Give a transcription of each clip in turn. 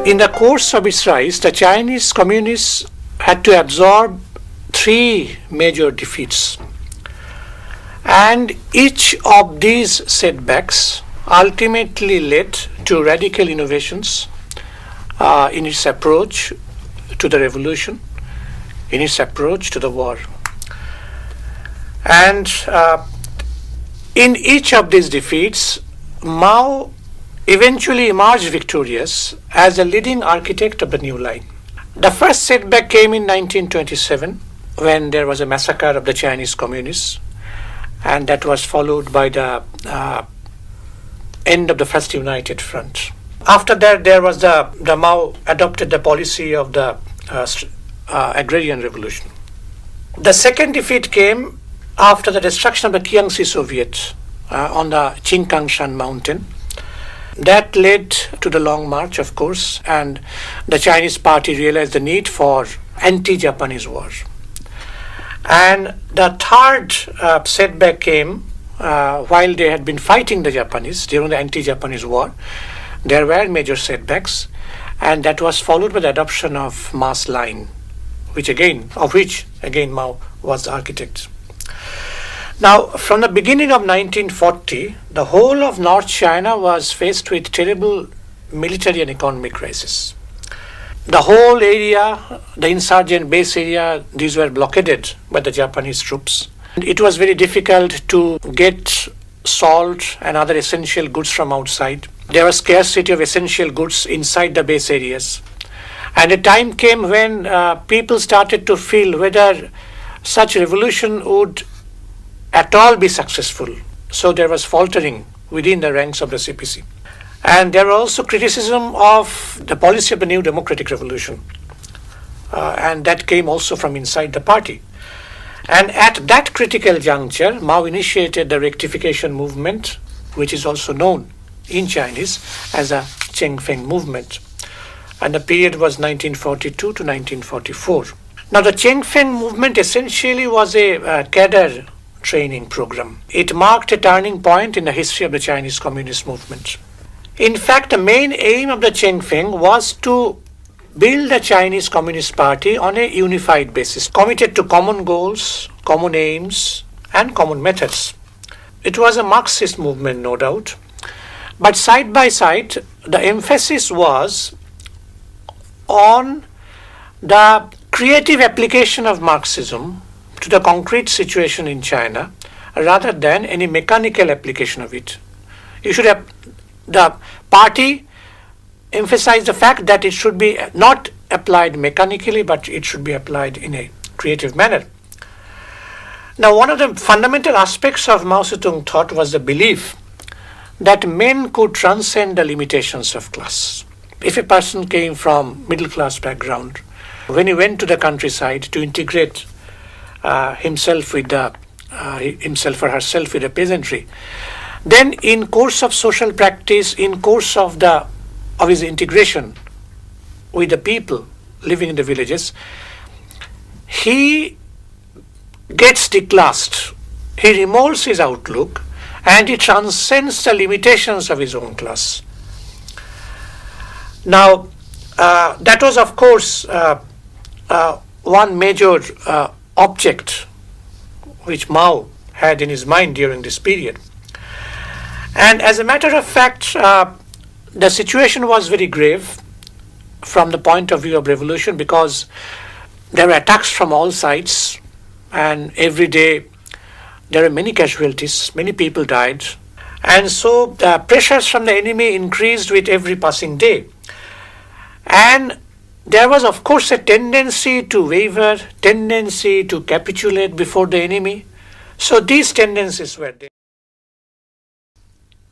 In the course of its rise, the Chinese communists had to absorb three major defeats. And each of these setbacks ultimately led to radical innovations in its approach to the revolution, in its approach to the war. And in each of these defeats, Mao eventually emerged victorious as the leading architect of the new line. The first setback came in 1927 when there was a massacre of the Chinese communists, and that was followed by the end of the First United Front. After that, there was the Mao adopted the policy of the agrarian revolution. The second defeat came after the destruction of the Kiangsi Soviet on the Qingkangshan mountain. That led to the Long March, of course, and the Chinese party realized the need for anti-Japanese war. And the third setback came while they had been fighting the Japanese during the anti-Japanese war. There were major setbacks, and that was followed by the adoption of mass line, of which again Mao was the architect. Now, from the beginning of 1940, the whole of North China was faced with terrible military and economic crisis. The whole area, the insurgent base area, these were blockaded by the Japanese troops. It was very difficult to get salt and other essential goods from outside. There was scarcity of essential goods inside the base areas. And a time came when people started to feel whether such revolution would at all be successful. So there was faltering within the ranks of the CPC. And there was also criticism of the policy of the new democratic revolution. And that came also from inside the party. And at that critical juncture, Mao initiated the rectification movement, which is also known in Chinese as the Chengfeng movement. And the period was 1942 to 1944. Now, the Chengfeng movement essentially was a cadre training program. It marked a turning point in the history of the Chinese Communist movement. In fact, the main aim of the Chengfeng was to build the Chinese Communist Party on a unified basis, committed to common goals, common aims, and common methods. It was a Marxist movement, no doubt, but side by side, the emphasis was on the creative application of Marxism to the concrete situation in China rather than any mechanical application of it. The party emphasized the fact that it should be not applied mechanically, but it should be applied in a creative manner. Now, one of the fundamental aspects of Mao Zedong thought was the belief that men could transcend the limitations of class. If a person came from middle class background, when he went to the countryside to integrate himself or herself with the peasantry, then in course of social practice, in course of his integration with the people living in the villages, he gets declassed, he remolds his outlook, and he transcends the limitations of his own class. Now, that was, of course, one major object which Mao had in his mind during this period. And as a matter of fact, the situation was very grave from the point of view of revolution because there were attacks from all sides, and every day there were many casualties, many people died. And so the pressures from the enemy increased with every passing day. And there was, of course, a tendency to waver, tendency to capitulate before the enemy. So these tendencies were there.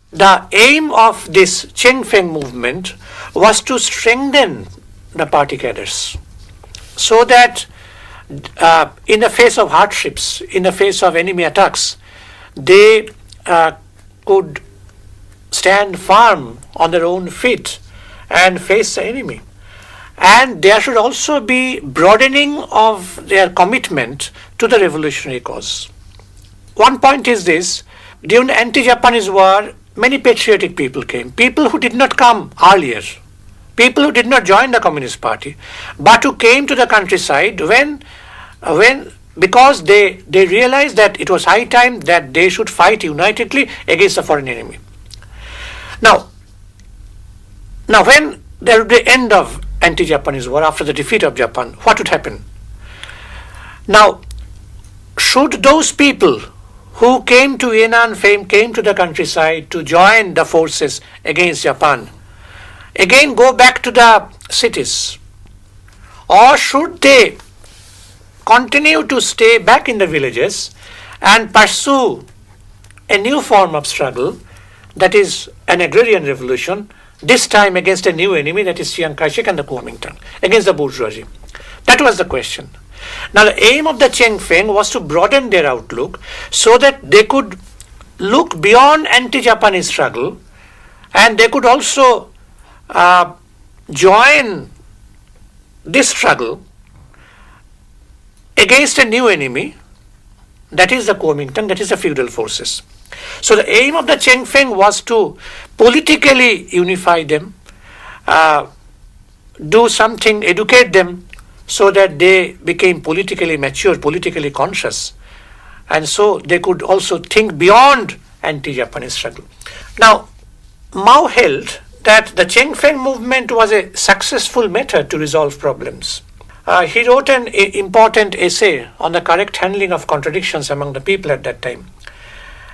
The aim of this Chengfeng movement was to strengthen the party cadres so that in the face of hardships, in the face of enemy attacks, they could stand firm on their own feet and face the enemy. And there should also be broadening of their commitment to the revolutionary cause. One point is this: during the anti-Japanese war, many patriotic people came, people who did not come earlier people who did not join the Communist Party, but who came to the countryside when because they realized that it was high time that they should fight unitedly against the foreign enemy. Now when there would be the end of anti-Japanese war after the defeat of Japan, what would happen? Now, should those people who came to Yunnan, came to the countryside to join the forces against Japan, again go back to the cities? Or should they continue to stay back in the villages and pursue a new form of struggle, that is an agrarian revolution, this time against a new enemy, that is Chiang Kai-shek and the Kuomintang, against the bourgeoisie? That was the question. Now the aim of the Cheng Feng was to broaden their outlook so that they could look beyond anti-Japanese struggle, and they could also join this struggle against a new enemy, that is the Kuomintang, that is the feudal forces. So the aim of the Cheng Feng was to politically unify them, do something, educate them, so that they became politically mature, politically conscious, and so they could also think beyond anti-Japanese struggle. Now, Mao held that the Cheng Feng movement was a successful method to resolve problems. He wrote an important essay on the correct handling of contradictions among the people at that time.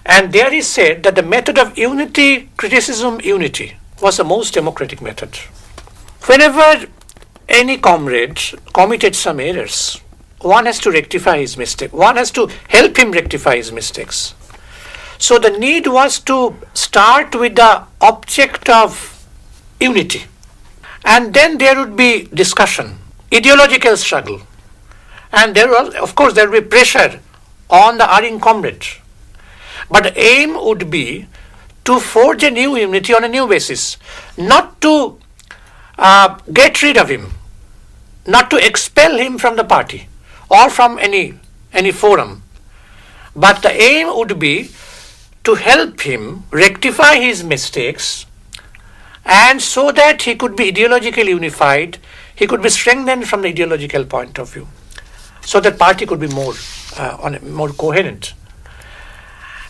And there he said that the method of unity, criticism, unity was the most democratic method. Whenever any comrade committed some errors, one has to rectify his mistake. One has to help him rectify his mistakes. So the need was to start with the object of unity. And then there would be discussion, ideological struggle. And there was, of course, there would be pressure on the erring comrade. But the aim would be to forge a new unity on a new basis, not to get rid of him, not to expel him from the party or from any forum. But the aim would be to help him rectify his mistakes, and so that he could be ideologically unified, he could be strengthened from the ideological point of view, so that party could be more coherent.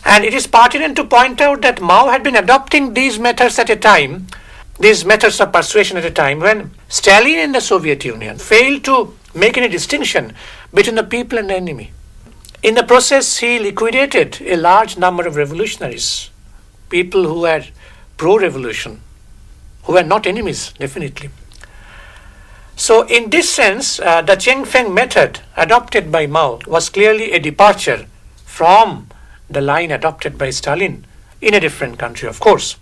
And it is pertinent to point out that Mao had been adopting these methods at a time, these methods of persuasion at a time when Stalin in the Soviet Union failed to make any distinction between the people and the enemy. In the process, he liquidated a large number of revolutionaries, people who were pro-revolution, who were not enemies, definitely. So in this sense, the Cheng Feng method adopted by Mao was clearly a departure from the line adopted by Stalin in a different country, of course.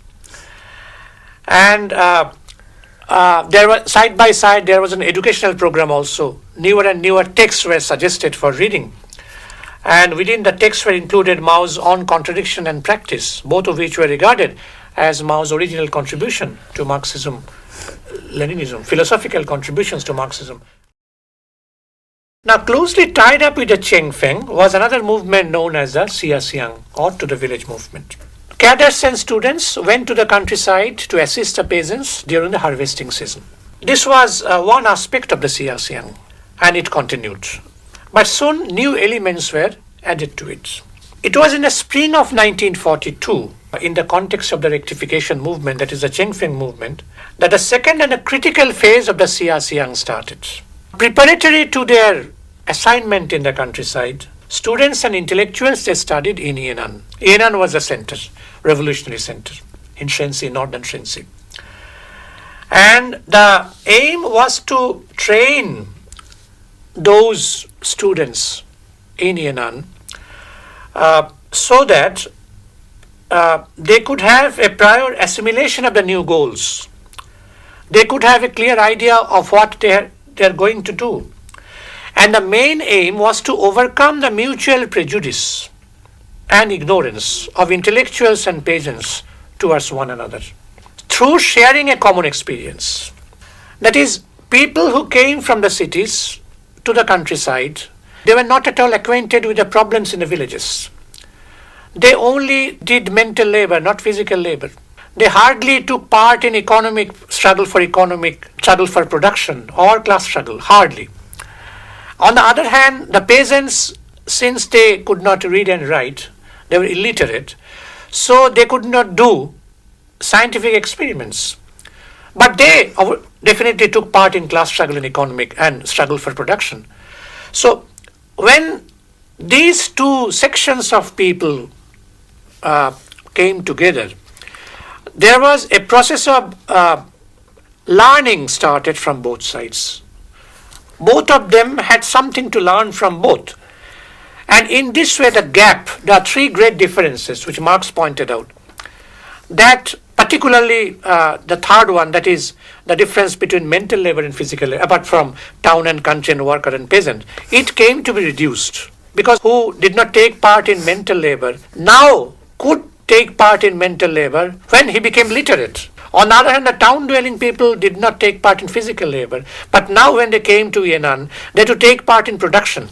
And there was, side by side, there was an educational program also. Newer and newer texts were suggested for reading. And within the text were included Mao's own contradiction and practice, both of which were regarded as Mao's original contribution to Marxism, Leninism, philosophical contributions to Marxism. Now, closely tied up with the Cheng Feng was another movement known as the Xia or to the village movement. Cadets and students went to the countryside to assist the peasants during the harvesting season. This was one aspect of the Xia, and it continued. But soon new elements were added to it. It was in the spring of 1942, in the context of the rectification movement, that is the Cheng Feng movement, that the second and a critical phase of the Xia started. Preparatory to their assignment in the countryside, students and intellectuals, they studied in Yunnan. Yunnan was the center, revolutionary center, in Shenxi, northern Shenxi. And the aim was to train those students in Yunnan so that they could have a prior assimilation of the new goals. They could have a clear idea of what they're going to do. And the main aim was to overcome the mutual prejudice and ignorance of intellectuals and peasants towards one another through sharing a common experience. That is, people who came from the cities to the countryside, they were not at all acquainted with the problems in the villages. They only did mental labor, not physical labor. They hardly took part in economic struggle for production or class struggle, hardly. On the other hand, the peasants, since they could not read and write, they were illiterate, so they could not do scientific experiments. But they definitely took part in class struggle and economic and struggle for production. So when these two sections of people came together, there was a process of learning started from both sides. Both of them had something to learn from both. And in this way, the gap, there are three great differences which Marx pointed out. That particularly the third one, that is the difference between mental labor and physical labor, apart from town and country and worker and peasant, it came to be reduced. Because who did not take part in mental labor now could take part in mental labor when he became literate. On the other hand, the town-dwelling people did not take part in physical labor, but now when they came to Yan'an, they had to take part in production,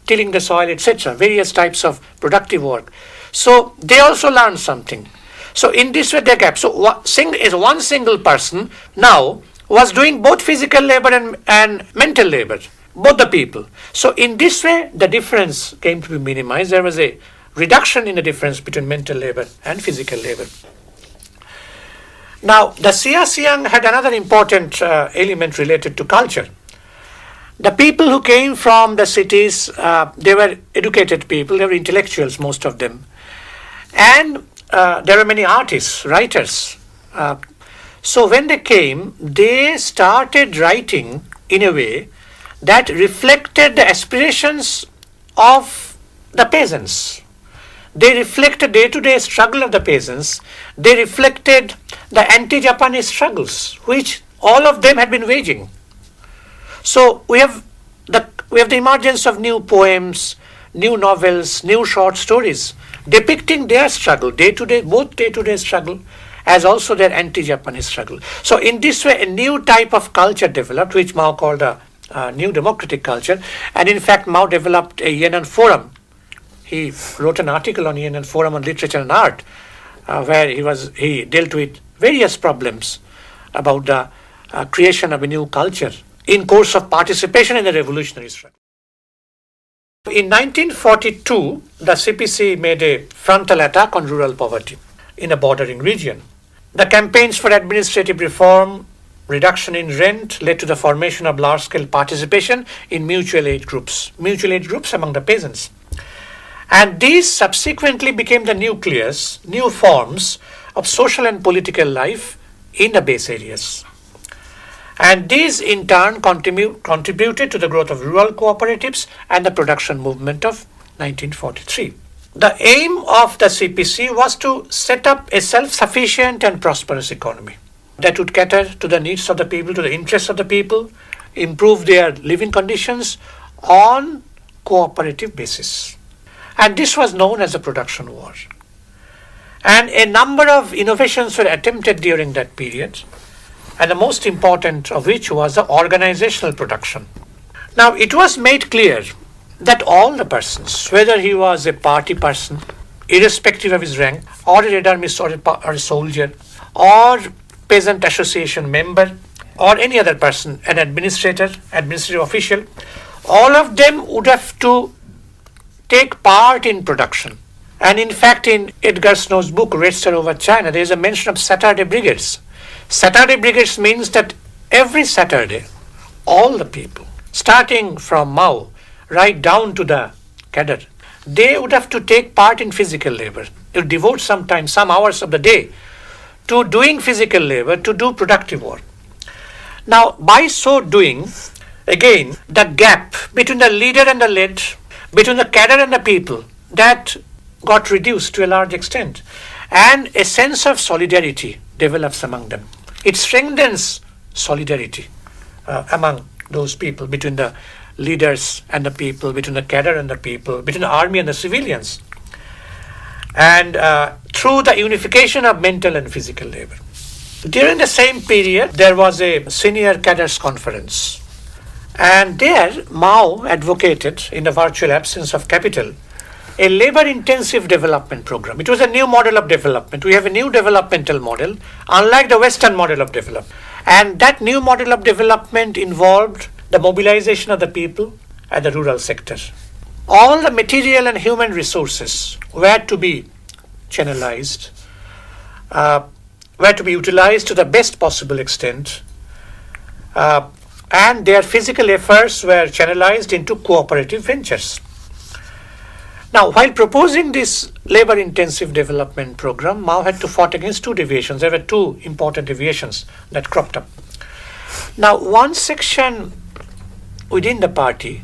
tilling the soil, etc., various types of productive work. So they also learned something. So in this way, the gap. So one single person now was doing both physical labor and mental labor, both the people. So in this way, the difference came to be minimized. There was a reduction in the difference between mental labor and physical labor. Now, the Siang had another important element related to culture. The people who came from the cities, they were educated people, they were intellectuals, most of them. And there were many artists, writers. So when they came, they started writing in a way that reflected the aspirations of the peasants. They reflected day-to-day struggle of the peasants. They reflected the anti-Japanese struggles, which all of them had been waging. So we have the emergence of new poems, new novels, new short stories depicting their struggle, both day-to-day struggle as also their anti-Japanese struggle. So in this way, a new type of culture developed, which Mao called a new democratic culture. And in fact, Mao developed a Yan'an Forum. He wrote an article on Yan'an Forum on Literature and Art, where he dealt with various problems about the creation of a new culture in course of participation in the revolutionary struggle. In 1942, the CPC made a frontal attack on rural poverty in a bordering region. The campaigns for administrative reform, reduction in rent led to the formation of large-scale participation in mutual aid groups among the peasants. And these subsequently became the nucleus, new forms of social and political life in the base areas. And these in turn contributed to the growth of rural cooperatives and the production movement of 1943. The aim of the CPC was to set up a self-sufficient and prosperous economy that would cater to the needs of the people, to the interests of the people, improve their living conditions on cooperative basis. And this was known as the production war. And a number of innovations were attempted during that period, and the most important of which was the organizational production. Now, it was made clear that all the persons, whether he was a party person, irrespective of his rank, or a Red Army or a soldier, or peasant association member, or any other person, an administrative official, all of them would have to take part in production. And in fact, in Edgar Snow's book, Red Star Over China, there is a mention of Saturday brigades. Saturday brigades means that every Saturday, all the people, starting from Mao, right down to the cadre, they would have to take part in physical labor. They would devote some time, some hours of the day, to doing physical labor, to do productive work. Now, by so doing, again, the gap between the leader and the led, between the cadre and the people, that got reduced to a large extent. And a sense of solidarity develops among them. It strengthens solidarity among those people, between the leaders and the people, between the cadre and the people, between the army and the civilians. And through the unification of mental and physical labor. During the same period, there was a senior cadres conference. And there, Mao advocated, in the virtual absence of capital, a labor-intensive development program. It was a new model of development. We have a new developmental model, unlike the Western model of development. And that new model of development involved the mobilization of the people at the rural sector. All the material and human resources were to be channelized, were to be utilized to the best possible extent, and their physical efforts were channelized into cooperative ventures. Now, while proposing this labor-intensive development program, Mao had to fight against two deviations. There were two important deviations that cropped up. Now, one section within the party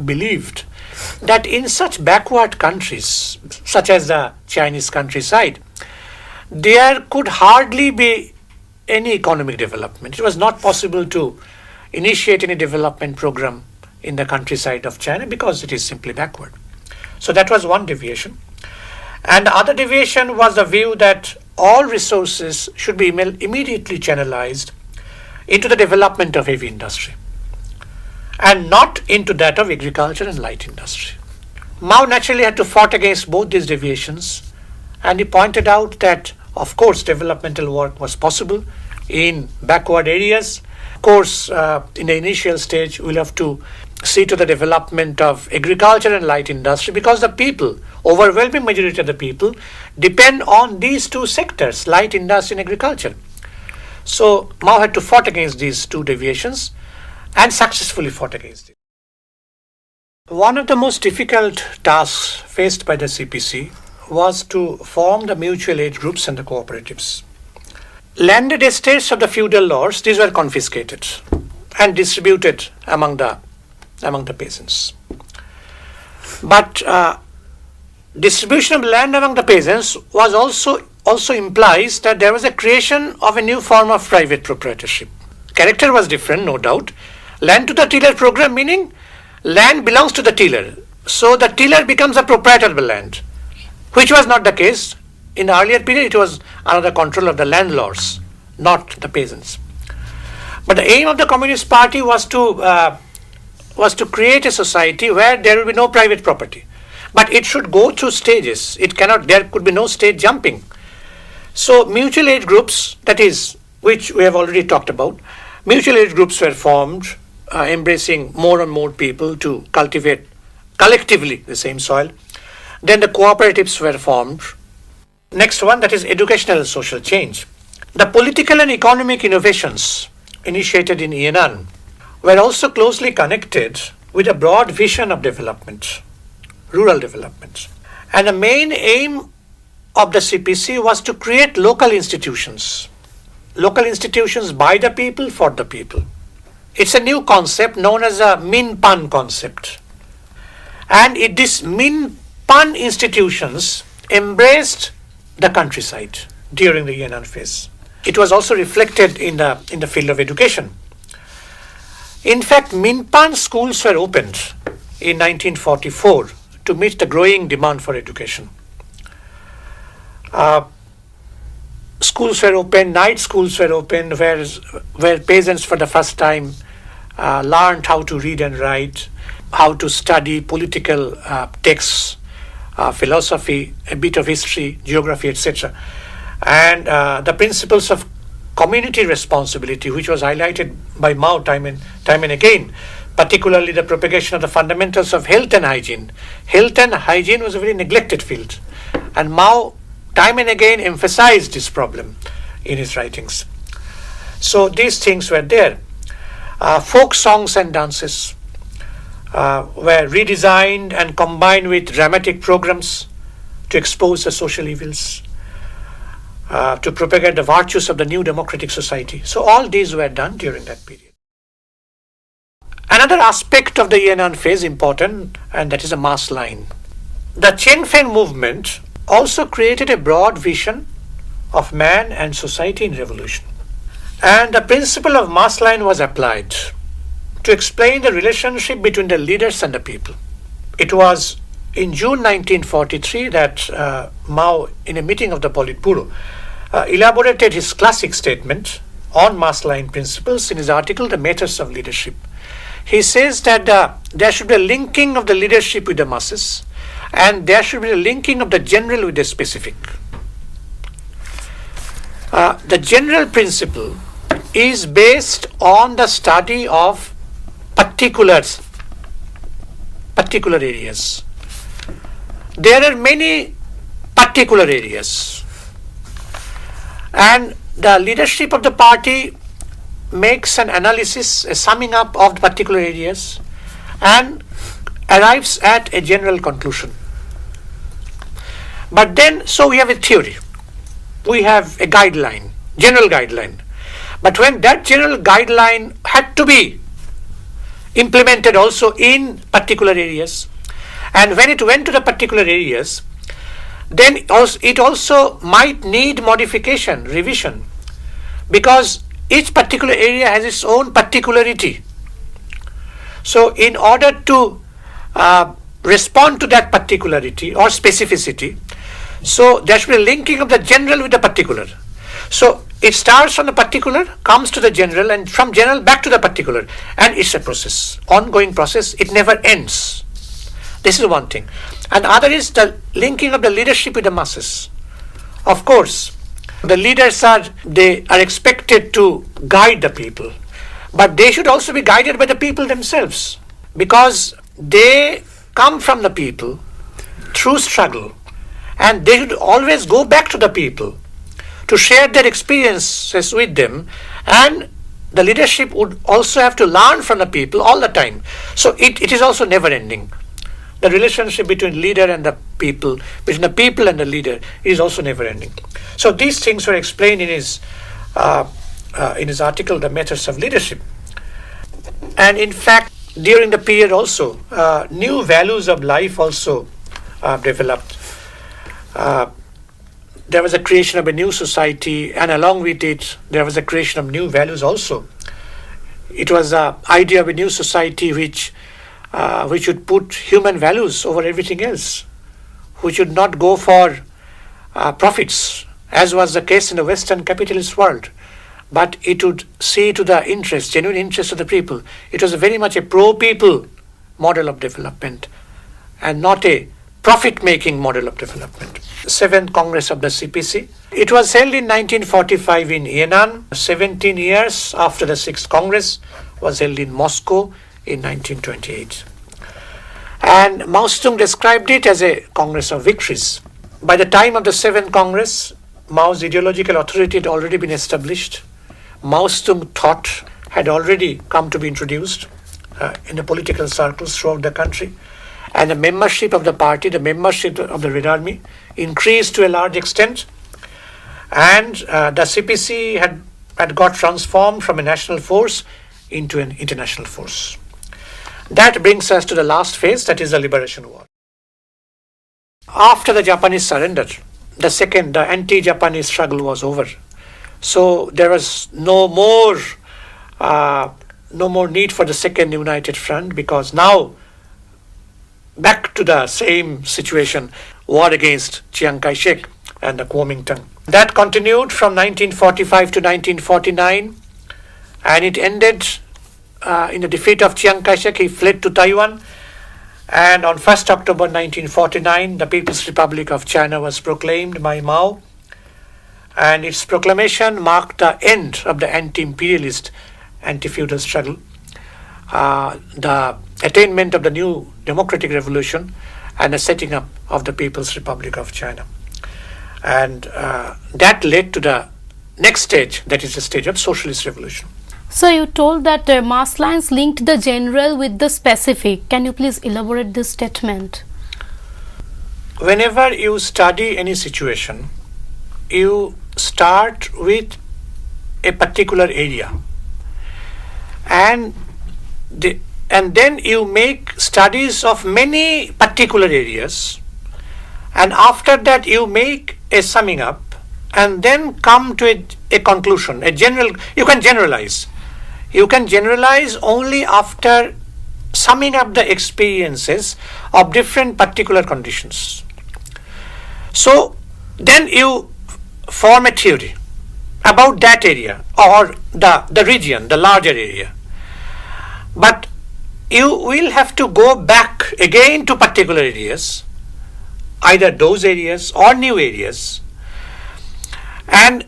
believed that in such backward countries, such as the Chinese countryside, there could hardly be any economic development. It was not possible to initiate any development program in the countryside of China because it is simply backward. So that was one deviation. And the other deviation was the view that all resources should be immediately channelized into the development of heavy industry and not into that of agriculture and light industry. Mao naturally had to fight against both these deviations, and he pointed out that, of course, developmental work was possible in backward areas. Of course, in the initial stage, we'll have to see to the development of agriculture and light industry because the people, overwhelming majority of the people, depend on these two sectors, light industry and agriculture. So Mao had to fight against these two deviations and successfully fought against it. One of the most difficult tasks faced by the CPC was to form the mutual aid groups and the cooperatives. Landed estates of the feudal lords, these were confiscated and distributed among the peasants. But distribution of land among the peasants was also implies that there was a creation of a new form of private proprietorship. Character was different, no doubt. Land to the tiller program, meaning land belongs to the tiller. So the tiller becomes a proprietor of the land, which was not the case. In the earlier period, it was under the control of the landlords, not the peasants. But the aim of the Communist Party was to create a society where there will be no private property. But it should go through stages. There could be no stage jumping. So mutual aid groups, that is, which we have already talked about, mutual aid groups were formed, embracing more and more people to cultivate collectively the same soil. Then the cooperatives were formed. Next one, that is educational and social change. The political and economic innovations initiated in Yan'an were also closely connected with a broad vision of development, rural development. And the main aim of the CPC was to create local institutions by the people, for the people. It's a new concept known as a Min-Pan concept. And these Min-Pan institutions embraced the countryside during the Yan'an phase. It was also reflected in the field of education. In fact, Min-Pan schools were opened in 1944 to meet the growing demand for education. Schools were opened, night schools were opened, where peasants for the first time learned how to read and write, how to study political texts, philosophy, a bit of history, geography, etc. And the principles of community responsibility, which was highlighted by Mao time and again, particularly the propagation of the fundamentals of health and hygiene. Health and hygiene was a very neglected field, and Mao time and again emphasized this problem in his writings. So these things were there. Folk songs and dances were redesigned and combined with dramatic programs to expose the social evils, to propagate the virtues of the new democratic society. So all these were done during that period. Another aspect of the Yan'an phase important, and that is a mass line. The Chen Feng movement also created a broad vision of man and society in revolution. And the principle of mass line was applied to explain the relationship between the leaders and the people. It was in June 1943 that Mao, in a meeting of the Politburo, elaborated his classic statement on mass line principles in his article, The Methods of Leadership. He says that there should be a linking of the leadership with the masses, and there should be a linking of the general with the specific. The general principle is based on the study of particular areas. There are many particular areas, and the leadership of the party makes an analysis, a summing up of the particular areas, and arrives at a general conclusion. But then, so we have a theory, we have a guideline, general guideline. But when that general guideline had to be implemented also in particular areas, and when it went to the particular areas, then it also might need modification, revision, because each particular area has its own particularity. So in order to respond to that particularity or specificity, so there should be a linking of the general with the particular. So it starts from the particular, comes to the general, and from general back to the particular, and it's a process, ongoing process, it never ends. This is one thing. And other is the linking of the leadership with the masses. Of course, the leaders are expected to guide the people, but they should also be guided by the people themselves, because they come from the people through struggle, and they should always go back to the people to share their experiences with them, and the leadership would also have to learn from the people all the time. So it is also never ending. The relationship between leader and the people, between the people and the leader, is also never ending. So these things were explained in his article, The Methods of Leadership. And in fact, during the period also, new values of life also developed. There was a creation of a new society, and along with it, there was a creation of new values also. It was the idea of a new society which would put human values over everything else, which would not go for profits, as was the case in the Western capitalist world, but it would see to the interest, genuine interest of the people. It was very much a pro-people model of development, and not a profit-making model of development. 7th Congress of the CPC. It was held in 1945 in Yan'an. 17 years after the 6th Congress was held in Moscow in 1928. And Mao Zedong described it as a Congress of victories. By the time of the 7th Congress, Mao's ideological authority had already been established. Mao Zedong thought had already come to be introduced in the political circles throughout the country. And the membership of the party, the membership of the Red Army increased to a large extent. And the CPC had got transformed from a national force into an international force. That brings us to the last phase, that is the Liberation War. After the Japanese surrender, the anti-Japanese struggle was over. So there was no more need for the Second United Front, because now back to the same situation, war against Chiang Kai-shek and the Kuomintang. That continued from 1945 to 1949, and it ended in the defeat of Chiang Kai-shek. He fled to Taiwan, and on 1st October 1949, the People's Republic of China was proclaimed by Mao, and its proclamation marked the end of the anti-imperialist, anti-feudal struggle, the attainment of the new democratic revolution, and the setting up of the People's Republic of China. And that led to the next stage, that is the stage of socialist revolution. So you told that mass lines linked the general with the specific. Can you please elaborate this statement? Whenever you study any situation, you start with a particular area, and then you make studies of many particular areas, and after that you make a summing up, and then come to a conclusion, a general. You can generalize. You can generalize only after summing up the experiences of different particular conditions. So then you form a theory about that area or the region, the larger area. But you will have to go back again to particular areas either those areas or new areas, and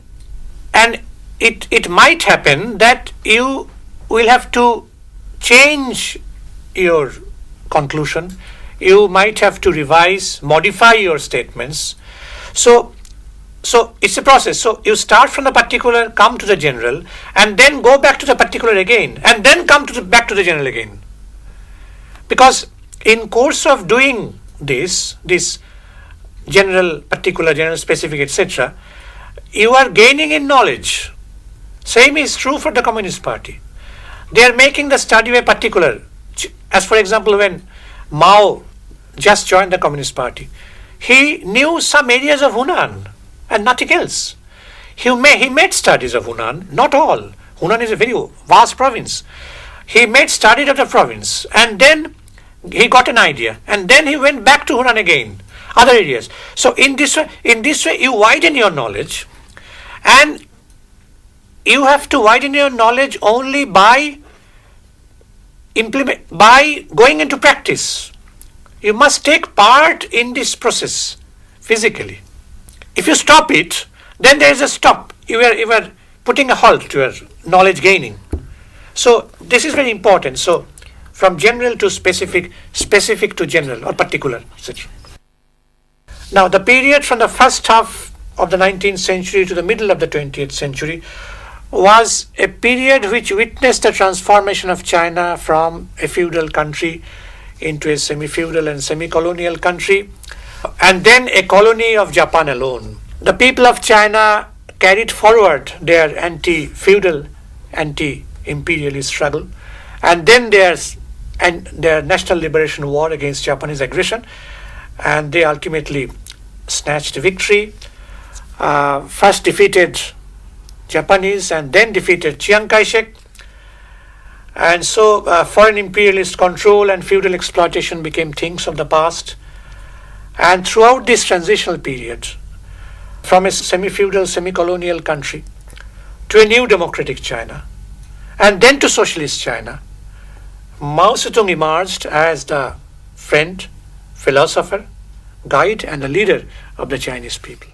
it might happen that you will have to change your conclusion. You might have to revise, modify your statements. So it's a process. So you start from the particular, come to the general, and then go back to the particular again, and then come to back to the general again. Because in course of doing this general, particular, general, specific, etc., you are gaining in knowledge. Same is true for the Communist Party. They are making the study of a particular, as for example, when Mao just joined the Communist Party, he knew some areas of Hunan and nothing else. He made studies of Hunan, not all. Hunan is a very vast province. He made studies of the province, and then he got an idea, and then he went back to Hunan again, other areas. So in this way, you widen your knowledge, and you have to widen your knowledge only by going into practice. You must take part in this process physically. If you stop it, then there is a stop. You are putting a halt to your knowledge gaining. So this is very important. So from general to specific, specific to general or particular, etc. Now the period from the first half of the 19th century to the middle of the 20th century was a period which witnessed the transformation of China from a feudal country into a semi-feudal and semi-colonial country, and then a colony of Japan alone. The people of China carried forward their anti-feudal, anti-imperialist struggle, and then their national liberation war against Japanese aggression, and they ultimately snatched victory, first defeated Japanese and then defeated Chiang Kai-shek. And so foreign imperialist control and feudal exploitation became things of the past. And throughout this transitional period, from a semi-feudal, semi-colonial country to a new democratic China, and then to socialist China, Mao Zedong emerged as the friend, philosopher, guide, and the leader of the Chinese people.